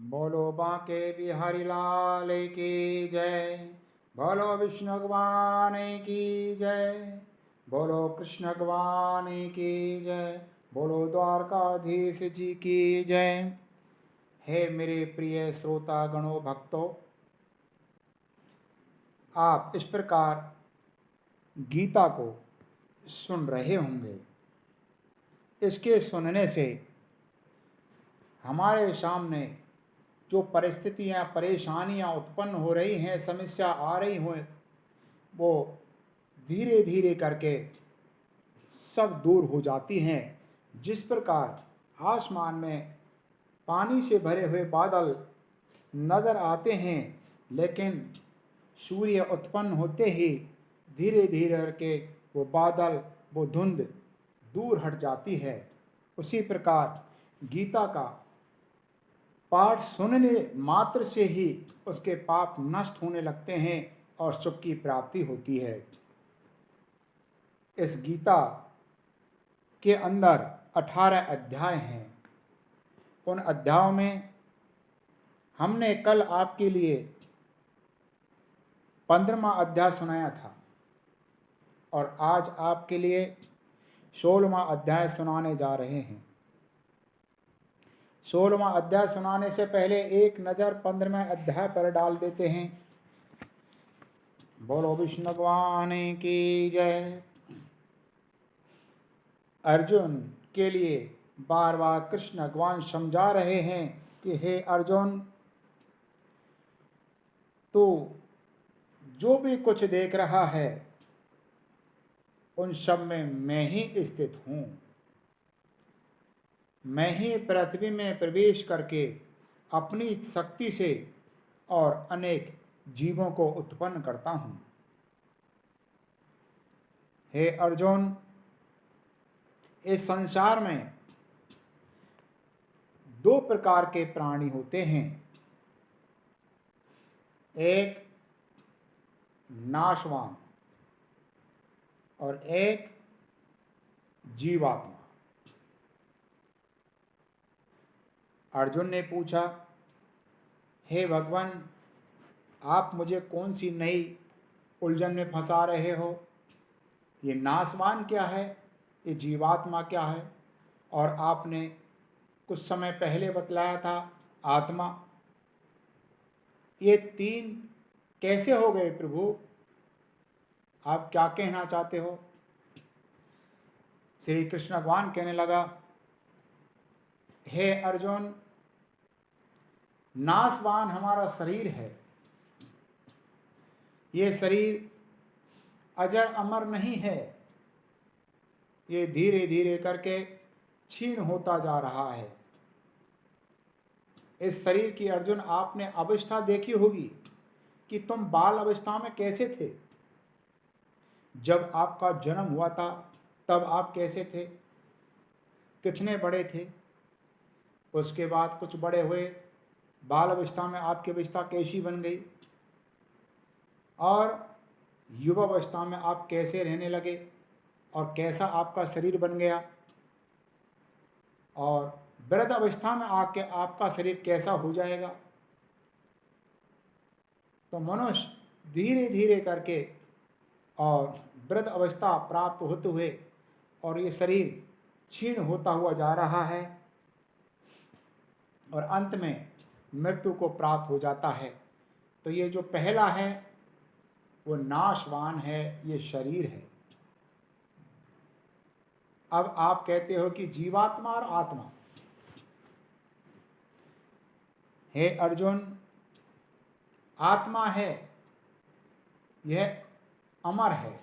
बोलो बांके बिहारी लाल की जय। बोलो विष्णु भगवान की जय। बोलो कृष्ण भगवान की जय। बोलो द्वारकाधीश जी की जय। हे मेरे प्रिय श्रोता गणों भक्तों, आप इस प्रकार गीता को सुन रहे होंगे। इसके सुनने से हमारे सामने जो परिस्थितियां, परेशानियां उत्पन्न हो रही हैं, समस्या आ रही हो, वो धीरे धीरे करके सब दूर हो जाती हैं। जिस प्रकार आसमान में पानी से भरे हुए बादल नज़र आते हैं, लेकिन सूर्य उत्पन्न होते ही धीरे धीरे करके वो बादल, वो धुंध दूर हट जाती है, उसी प्रकार गीता का पाठ सुनने मात्र से ही उसके पाप नष्ट होने लगते हैं और सुख की प्राप्ति होती है। इस गीता के अंदर 18 अध्याय हैं। उन अध्यायों में हमने कल आपके लिए 15वां अध्याय सुनाया था और आज आपके लिए 16वां अध्याय सुनाने जा रहे हैं। 16वां अध्याय सुनाने से पहले एक नज़र 15वें अध्याय पर डाल देते हैं। बोलो विष्णु भगवान की जय। अर्जुन के लिए बार बार कृष्ण भगवान समझा रहे हैं कि हे अर्जुन, तू जो भी कुछ देख रहा है उन सब में मैं ही स्थित हूँ। मैं ही पृथ्वी में प्रवेश करके अपनी शक्ति से और अनेक जीवों को उत्पन्न करता हूँ। हे अर्जुन, इस संसार में दो प्रकार के प्राणी होते हैं, एक नाशवान और एक जीवात्मा। अर्जुन ने पूछा, हे भगवान, आप मुझे कौन सी नई उलझन में फंसा रहे हो? ये नाशवान क्या है, ये जीवात्मा क्या है? और आपने कुछ समय पहले बतलाया था आत्मा। ये तीन कैसे हो गए प्रभु? आप क्या कहना चाहते हो? श्री कृष्ण भगवान कहने लगा, हे अर्जुन, नाशवान हमारा शरीर है। ये शरीर अजर अमर नहीं है, ये धीरे धीरे करके क्षीण होता जा रहा है। इस शरीर की अर्जुन आपने अवस्था देखी होगी कि तुम बाल अवस्था में कैसे थे। जब आपका जन्म हुआ था तब आप कैसे थे, कितने बड़े थे। उसके बाद कुछ बड़े हुए, बाल अवस्था में आपकी अवस्था कैसी बन गई, और युवा अवस्था में आप कैसे रहने लगे और कैसा आपका शरीर बन गया, और वृद्ध अवस्था में आके आपका शरीर कैसा हो जाएगा। तो मनुष्य धीरे धीरे करके और वृद्ध अवस्था प्राप्त होते हुए और ये शरीर क्षीण होता हुआ जा रहा है और अंत में मृत्यु को प्राप्त हो जाता है। तो ये जो पहला है वो नाशवान है, ये शरीर है। अब आप कहते हो कि जीवात्मा और आत्मा। हे अर्जुन, आत्मा है, यह अमर है,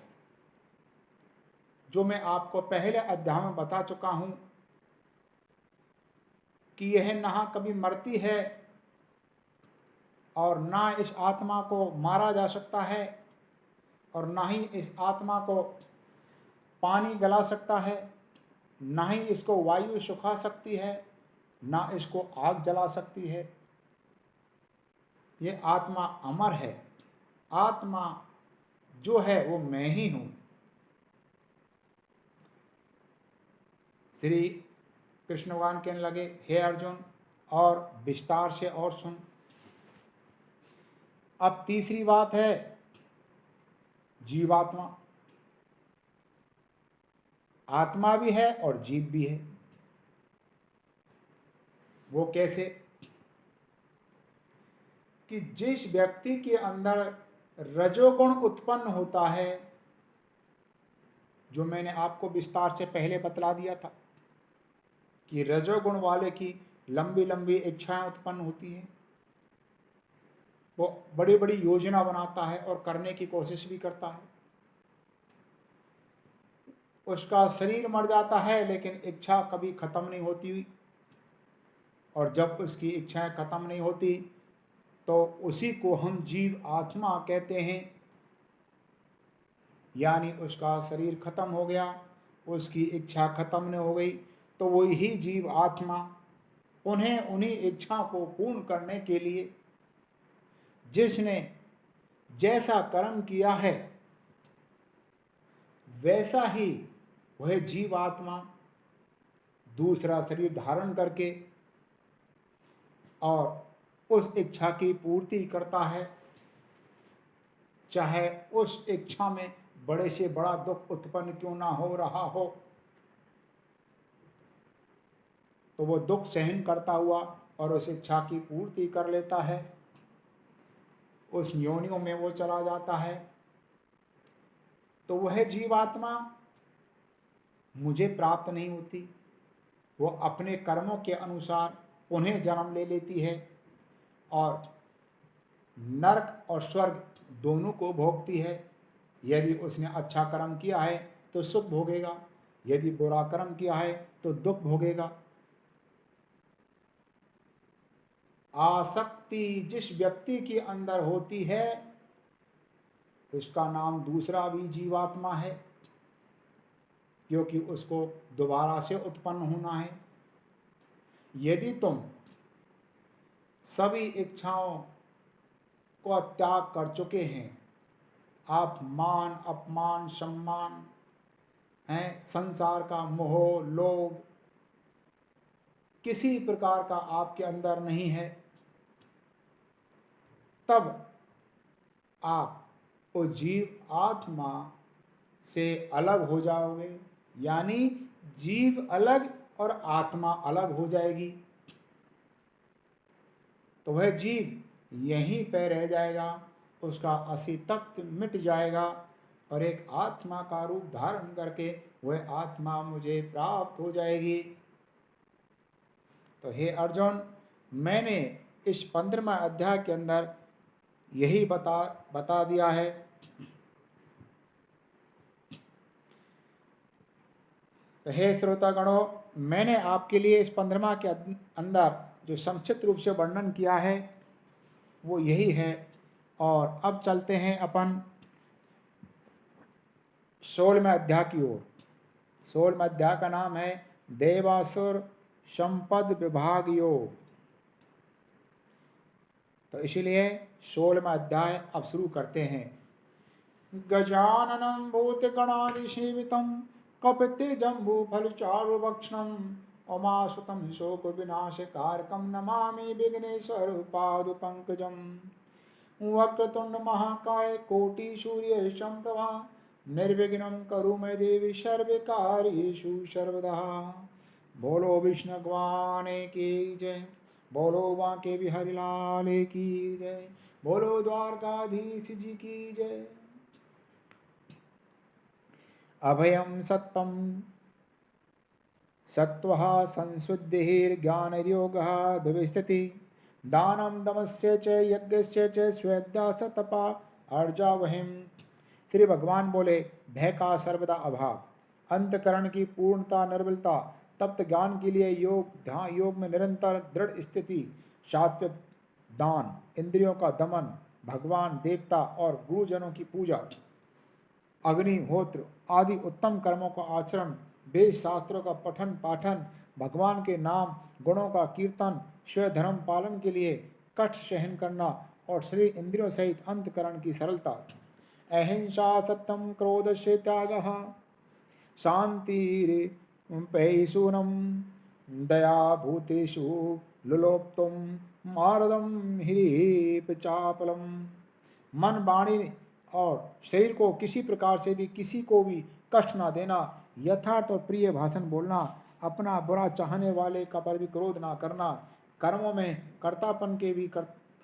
जो मैं आपको पहले अध्याय में बता चुका हूं कि यह ना कभी मरती है और ना इस आत्मा को मारा जा सकता है, और ना ही इस आत्मा को पानी गला सकता है, ना ही इसको वायु सुखा सकती है, ना इसको आग जला सकती है। ये आत्मा अमर है। आत्मा जो है वो मैं ही हूँ। श्री कृष्ण भगवान कहने लगे, हे अर्जुन, और विस्तार से और सुन। अब तीसरी बात है जीवात्मा। आत्मा भी है और जीव भी है। वो कैसे? कि जिस व्यक्ति के अंदर रजोगुण उत्पन्न होता है, जो मैंने आपको विस्तार से पहले बतला दिया था कि रजोगुण वाले की लंबी लंबी इच्छाएं उत्पन्न होती हैं, वो बड़ी बड़ी योजना बनाता है और करने की कोशिश भी करता है। उसका शरीर मर जाता है लेकिन इच्छा कभी खत्म नहीं होती हुई, और जब उसकी इच्छाएं खत्म नहीं होती तो उसी को हम जीव आत्मा कहते हैं। यानी उसका शरीर खत्म हो गया, उसकी इच्छा खत्म नहीं हो गई, तो वही जीव आत्मा उन्हें उन्हीं इच्छा को पूर्ण करने के लिए जिसने जैसा कर्म किया है वैसा ही वह जीव आत्मा दूसरा शरीर धारण करके और उस इच्छा की पूर्ति करता है, चाहे उस इच्छा में बड़े से बड़ा दुख उत्पन्न क्यों ना हो रहा हो, तो वो दुख सहन करता हुआ और उस इच्छा की पूर्ति कर लेता है। उस योनियों में वो चला जाता है। तो वह जीवात्मा मुझे प्राप्त नहीं होती, वो अपने कर्मों के अनुसार उन्हें जन्म ले लेती है और नरक और स्वर्ग दोनों को भोगती है। यदि उसने अच्छा कर्म किया है तो सुख भोगेगा, यदि बुरा कर्म किया है तो दुख भोगेगा। आसक्ति जिस व्यक्ति के अंदर होती है उसका नाम दूसरा भी जीवात्मा है, क्योंकि उसको दोबारा से उत्पन्न होना है। यदि तुम सभी इच्छाओं को त्याग कर चुके हैं, आप मान अपमान सम्मान हैं, संसार का मोह लोभ किसी प्रकार का आपके अंदर नहीं है, तब आप उस जीव आत्मा से अलग हो जाओगे। यानी जीव अलग और आत्मा अलग हो जाएगी। तो वह जीव यहीं पे रह जाएगा, उसका असली तत्व मिट जाएगा और एक आत्मा का रूप धारण करके वह आत्मा मुझे प्राप्त हो जाएगी। तो हे अर्जुन, मैंने इस 15वें अध्याय के अंदर यही बता दिया है। तो हे श्रोतागणों, मैंने आपके लिए इस 15वां के अंदर जो संक्षिप्त रूप से वर्णन किया है वो यही है। और अब चलते हैं अपन 16वें अध्याय की ओर। 16वें अध्याय का नाम है देवासुर संपद विभाग योग। तो इसीलिए 16वां अध्याय अब शुरू करते हैं। गजाननं भूतगणाधिसेवितं कपितजम्बूफलचारुभक्षणं उमासुतं शोकविनाशकारकं नमामि विघ्नेश्वरपादपङ्कजं। वक्रतुण्डमहाकाय कोटिसूर्यसम्प्रभा निर्विघ्नं कुरु मे देवी सर्वकार्येषु सर्वदा। बोलो विष्णु भगवान की जय, बोलो बांके बिहारी लाल की जय, बोलो द्वारकाधीश जी की जय। अभयं सत्तं सत्त्वः संशुद्धिर्ज्ञानयोगः विविस्तति दानं दमस्य च यज्ञस्य च स्वेद्धा सतपा अर्जावहिं। श्री भगवान बोले, भय का सर्वदा अभाव, अंतकरण की पूर्णता निर्बलता, तप्त ज्ञान के लिए योग, ध्यान योग में निरंतर दृढ़ स्थिति, सात्विक दान, इंद्रियों का दमन, भगवान देवता और गुरुजनों की पूजा, अग्निहोत्र आदि उत्तम कर्मों का आचरण, वेद शास्त्रों का पठन पाठन, भगवान के नाम गुणों का कीर्तन, स्वधर्म पालन के लिए कष्ट सहन करना और शरीर इंद्रियों सहित अंतकरण की सरलता, अहिंसा सत्यम क्रोध से त्याग, शांतिरेषूनम दया भूतेषु लुलोप्तुम मारदम ह्रीप चापलम। मन, वाणी और शरीर को किसी प्रकार से भी किसी को भी कष्ट ना देना, यथार्थ और प्रिय भाषण बोलना, अपना बुरा चाहने वाले का पर भी क्रोध ना करना, कर्मों में कर्तापन के भी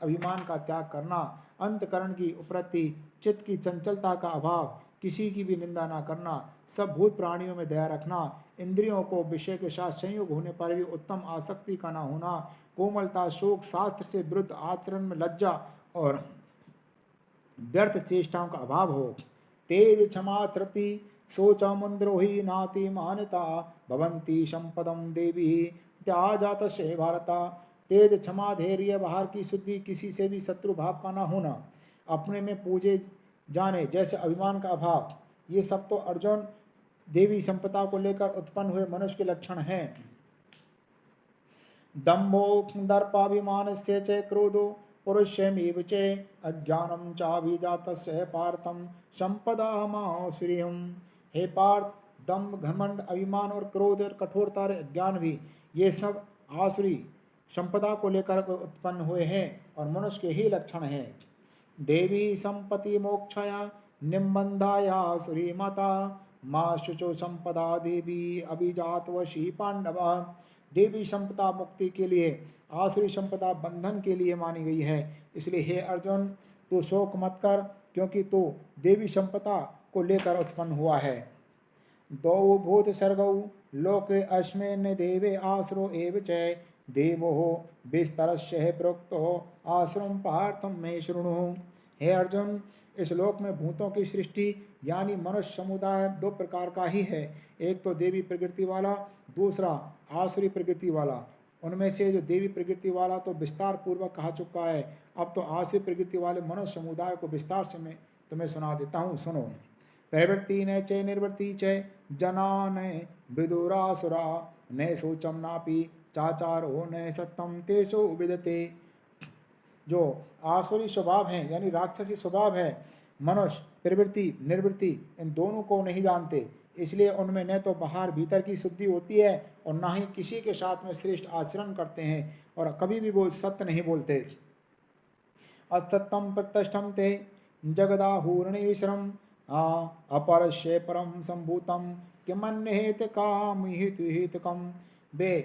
अभिमान का त्याग करना, अंतकरण की उपरति, चित्त की चंचलता का अभाव, किसी की भी निंदा ना करना, सब भूत प्राणियों में दया रखना, इंद्रियों को विषय के साथ संयोग होने पर भी उत्तम आसक्ति का ना होना, कोमलता, शोक, शास्त्र से विरुद्ध आचरण में लज्जा और व्यर्थ चेष्टाओं का अभाव हो। तेज क्षमा धृति शोचमुद्रोही नाति मान्यता भवंती संपदम देवी त्याजात से भारता। तेज, क्षमा, धैर्य, बाहर की शुद्धि, किसी से भी शत्रु भाव का न होना, अपने में पूजे जाने जैसे अभिमान का अभाव, ये सब तो अर्जुन देवी संपदा को लेकर उत्पन्न हुए मनुष्य के लक्षण हैं। दम्भो दर्पाभिमान से च क्रोधो पुरुषमेव च अज्ञानम चाभिजातस्य पार्थम संपदा मासुरियम। हे पार्थ, दम्भ, घमंड, अभिमान और क्रोध और कठोरता और अज्ञान भी, ये सब आसुरी संपदा को लेकर उत्पन्न हुए हैं और मनुष्य के ही लक्षण हैं। देवी संपत्ति मोक्षया निम्बंधाया सुरी माता माँ शुचो संपदा देवी अभिजात वशी पांडवा। देवी संपदा मुक्ति के लिए, आसुरी संपदा बंधन के लिए मानी गई है। इसलिए हे अर्जुन, तू शोक मत कर, क्योंकि तू देवी संपदा को लेकर उत्पन्न हुआ है। दौ भूत सर्गौ लोके अस्मिन् देवे आसुरो एव च देवो विस्तरस्य प्रोक्तो आश्रम पार्थम में शृणु। हे अर्जुन, इस लोक में भूतों की सृष्टि यानी मनुष्य समुदाय दो प्रकार का ही है, एक तो देवी प्रकृति वाला, दूसरा आसुरी प्रकृति वाला। उनमें से जो देवी प्रकृति वाला तो विस्तार पूर्वक कहा चुका है, अब तो आसुरी प्रकृति वाले मनुष्य समुदाय को विस्तार से मैं तुम्हें सुना देता हूँ, सुनो। प्रवृत्ति न च निर्वृत्ति च जनान विदुरासुरा न शोचम नापि चाचारो न सत्यम तेषु विदते। जो आसुरी स्वभाव है यानी राक्षसी स्वभाव है, मनुष्य प्रवृत्ति निर्वृत्ति इन दोनों को नहीं जानते, इसलिए उनमें न तो बाहर भीतर की शुद्धि होती है और न ही किसी के साथ में श्रेष्ठ आचरण करते हैं और कभी भी वो सत्य नहीं बोलते। असत्यम प्रत्यष्टम ते जगदाहूर्णि विश्रम अपरस्य परम संभूतम किमन्येत कामहितकम। वे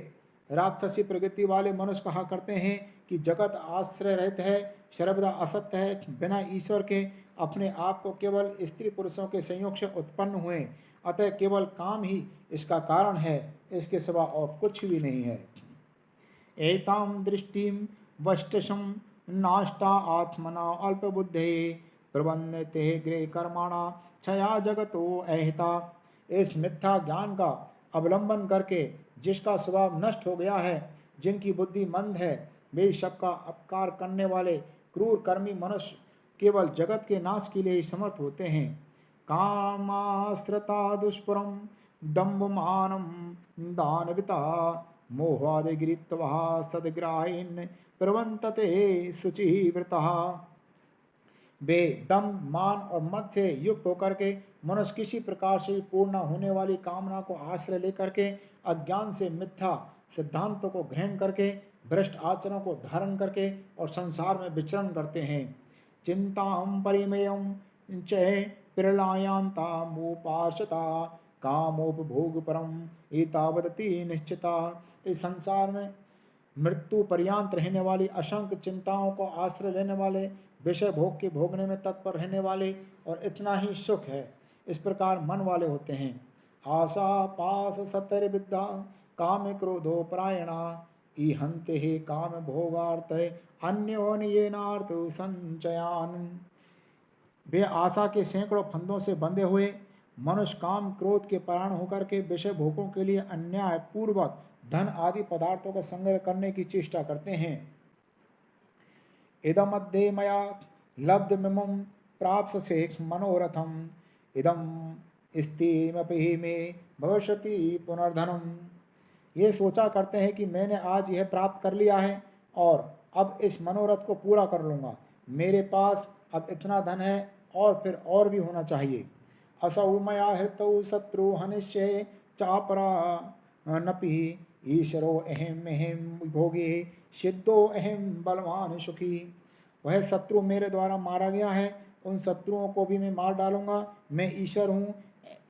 राक्षसी प्रकृति वाले मनुष्य कहा करते हैं कि जगत आश्रय रहित है, सर्वदा असत्य है, बिना ईश्वर के अपने आप को केवल स्त्री पुरुषों के संयोग से उत्पन्न हुए, अतः केवल काम ही इसका कारण है, इसके सिवा और कुछ भी नहीं है। एताम दृष्टिम वष्टशम नाष्टा आत्मना अल्पबुद्धे प्रबन्धते गृह कर्माणा क्षया जगतो अहिता। इस मिथ्या ज्ञान का अवलंबन करके जिसका स्वभाव नष्ट हो गया है, जिनकी बुद्धि मंद है, वे सबका अपकार करने वाले क्रूर कर्मी मनुष्य केवल जगत के नाश के लिए ही समर्थ होते हैं। कामाश्रता दुष्पुरम दम्भमानम दानविता मोहादिगिरित्वा सदग्राहीन प्रवंतते शुचिव्रता। वे दम, मान और मद से युक्त होकर के मनुष्य किसी प्रकार से पूर्ण होने वाली कामना को आश्रय लेकर के अज्ञान से मिथ्या सिद्धांतों को ग्रहण करके भ्रष्ट आचरणों को धारण करके और संसार में विचरण करते हैं। चिंताम परिमेयम च प्रलयांता मोपाशता कामोपभोग परम एतावदति निश्चिता। इस संसार में मृत्यु पर्यांत रहने वाली असंख्य चिंताओं को आश्रय लेने वाले, विषय भोग के भोगने में तत्पर रहने वाले और इतना ही सुख है, इस प्रकार मन वाले होते हैं। आशा पास सतर विद्या काम क्रोधो परायणा ईहंते हे काम भोगार्थ अन्योन्येनार्थ संचयान। वे आशा के सैकड़ों फंदों से बंधे हुए मनुष्य काम क्रोध के परायण होकर के विषय भोगों के लिए अन्याय पूर्वक धन आदि पदार्थों का संग्रह करने की चेष्टा करते हैं। इदमद्ये मया लब्धमिमं प्राप्स्यसे मनोरथम इदम स्थिमपि मे भविष्यति पुनर्धनम। ये सोचा करते हैं कि मैंने आज यह प्राप्त कर लिया है और अब इस मनोरथ को पूरा कर लूँगा, मेरे पास अब इतना धन है और फिर और भी होना चाहिए। असौ मया हृतौ शत्रु हनिष्ये चापरा नपि ईश्वरो अहम अहम भोगी सिद्धो अहम बलवान सुखी। वह शत्रु मेरे द्वारा मारा गया है, उन शत्रुओं को भी मैं मार डालूंगा। मैं ईश्वर हूँ,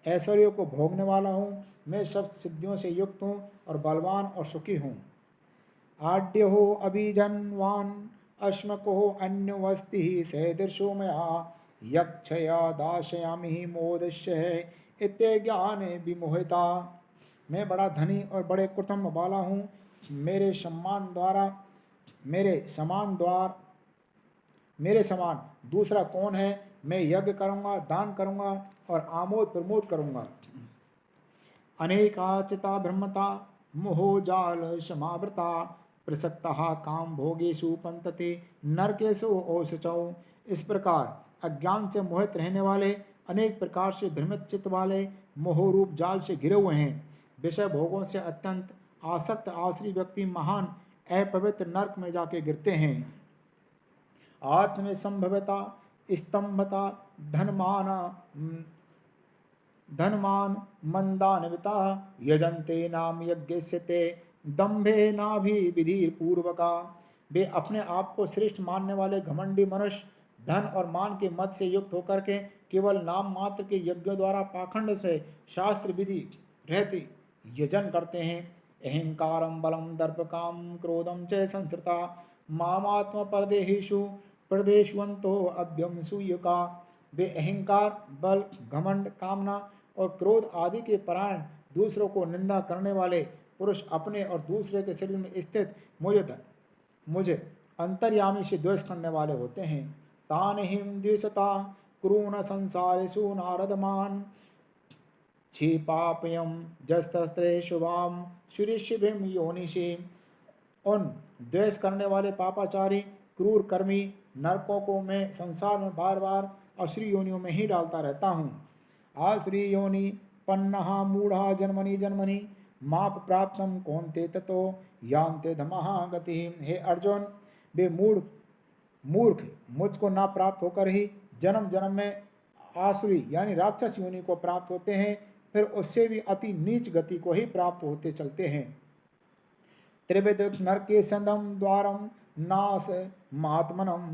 ऐश्वर्य को भोगने वाला हूँ, मैं सब सिद्धियों से युक्त हूँ और बलवान और सुखी हूँ। आड्य हो अभिजनवान अश्मको अन्यवस्ति सदृशो मया यक्षया दाशयामि मोदस्य है इत्य ज्ञान विमोहिता। मैं बड़ा धनी और बड़े कुटुंब वाला हूँ, मेरे सम्मान द्वारा मेरे समान दूसरा कौन है। मैं यज्ञ करूँगा, दान करूँगा और आमोद प्रमोद करूँगा। अनेकाचिता ब्रह्मता मोहो जाल समावृता प्रसक्ता काम भोगेशु पंतते नरकेशु ओशचौ। इस प्रकार अज्ञान से मोहित रहने वाले, अनेक प्रकार से भ्रमित चित्त वाले, मोहरूप जाल से घिरे हुए हैं, विषय भोगों से अत्यंत आसक्त आश्री व्यक्ति महान अपवित्र नरक में जाके गिरते हैं। आत्म संभवता स्तंभता धनमान मंदान्विता यजन्ते नाम यज्ञस्य ते दम्भे नाभि विधि पूर्वका। वे अपने आप को श्रेष्ठ मानने वाले घमंडी मनुष्य धन और मान के मत से युक्त होकर के केवल नाम मात्र के यज्ञों द्वारा पाखंड से शास्त्र विधि रहती यजन करते हैं। अहंकारम बलम दर्प काम क्रोधम च संसृता मामात्म परदेहेषु प्रदेशवंतो अभ्यम सूयका। वे अहंकार, बल, घमंड, कामना और क्रोध आदि के परायण, दूसरों को निंदा करने वाले पुरुष अपने और दूसरे के शरीर में स्थित मुझे अंतर्यामी से द्वेष करने वाले होते हैं। तान हिम द्विषता क्रूण संसारेषु नारदमान क्षिपापयम जस्त्रे शुभाम सुरिशिभिम योनिषि। उन द्वेष करने वाले पापाचारी क्रूर कर्मी नरकों को मैं संसार में बार बार अश्री योनियों में ही डालता रहता हूँ। आश्री योनि पन्नहा मूढ़ा जन्मनि जन्मनि माप प्राप्तम कौन्ते ततो यान्ते धमहा गति। हे अर्जुन, वे मूर्ख मुझको ना प्राप्त होकर ही जन्म जन्म में आसुरी यानी राक्षस योनि को प्राप्त होते हैं, फिर उससे भी अति नीच गति को ही प्राप्त होते चलते हैं। त्रिविध नरके संदम द्वारम नाश महात्मनम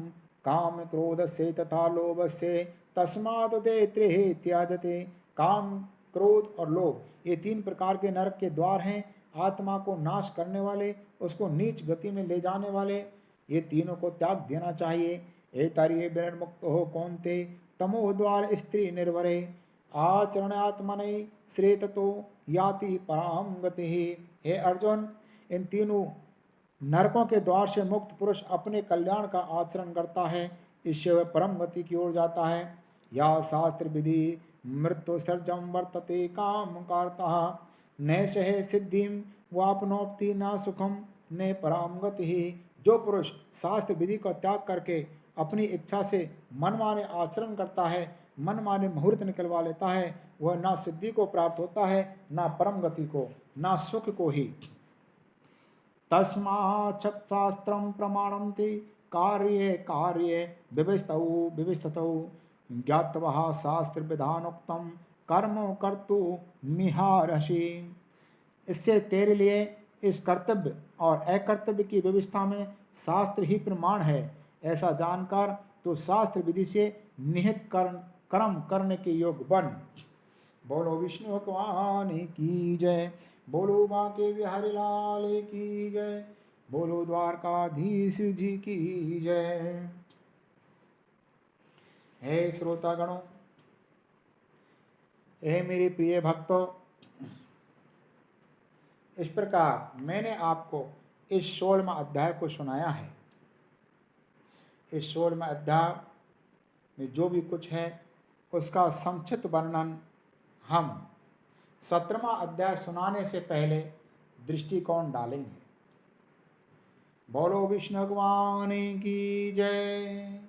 काम क्रोध से तथा लोभ से तस्मात् ते त्रिहे त्याजते। काम, क्रोध और लोभ ये तीन प्रकार के नरक के द्वार हैं, आत्मा को नाश करने वाले, उसको नीच गति में ले जाने वाले। ये तीनों को त्याग देना चाहिए। एतर्ये विनिर्मुक्त हो कौन्ते तमो द्वार स्त्री निर्वरे आचरणात्मने श्रेततो याति पराम गति। हे अर्जुन, इन तीनों नरकों के द्वार से मुक्त पुरुष अपने कल्याण का आचरण करता है, इससे वह परम गति की ओर जाता है। या शास्त्र विधि मृत्यु सर्जम वर्तते काम कार्ता न सहे सिद्धिम वापनोप्ति न सुखम न पराम गति। जो पुरुष शास्त्र विधि का त्याग करके अपनी इच्छा से मनमाने आचरण करता है, मनमाने मुहूर्त निकलवा लेता है, वह ना सिद्धि को प्राप्त होता है, ना परम गति को, ना सुख को ही। तस्मात् शास्त्रम प्रमाणन्ति कार्ये कार्ये विविस्तौ ज्ञात्वा शास्त्र विधानोक्तम कर्म कर्तु मिहारसि। इससे तेरे लिए इस कर्तव्य और अकर्तव्य की व्यवस्था में शास्त्र ही प्रमाण है, ऐसा जानकर तो शास्त्र विधि से निहित कर्म करने के योग बन। बोलो विष्णु भगवान की जय, बोलो बांके बिहारी लाल की जय, बोलो द्वारकाधीश जी की जय। हे श्रोतागणों, हे मेरे प्रिय भक्तों, इस प्रकार मैंने आपको इस 16वां अध्याय को सुनाया है। इस 16वें अध्याय में जो भी कुछ है उसका संक्षिप्त वर्णन हम 17वां अध्याय सुनाने से पहले दृष्टिकोण डालेंगे। बोलो विष्णु भगवान की जय।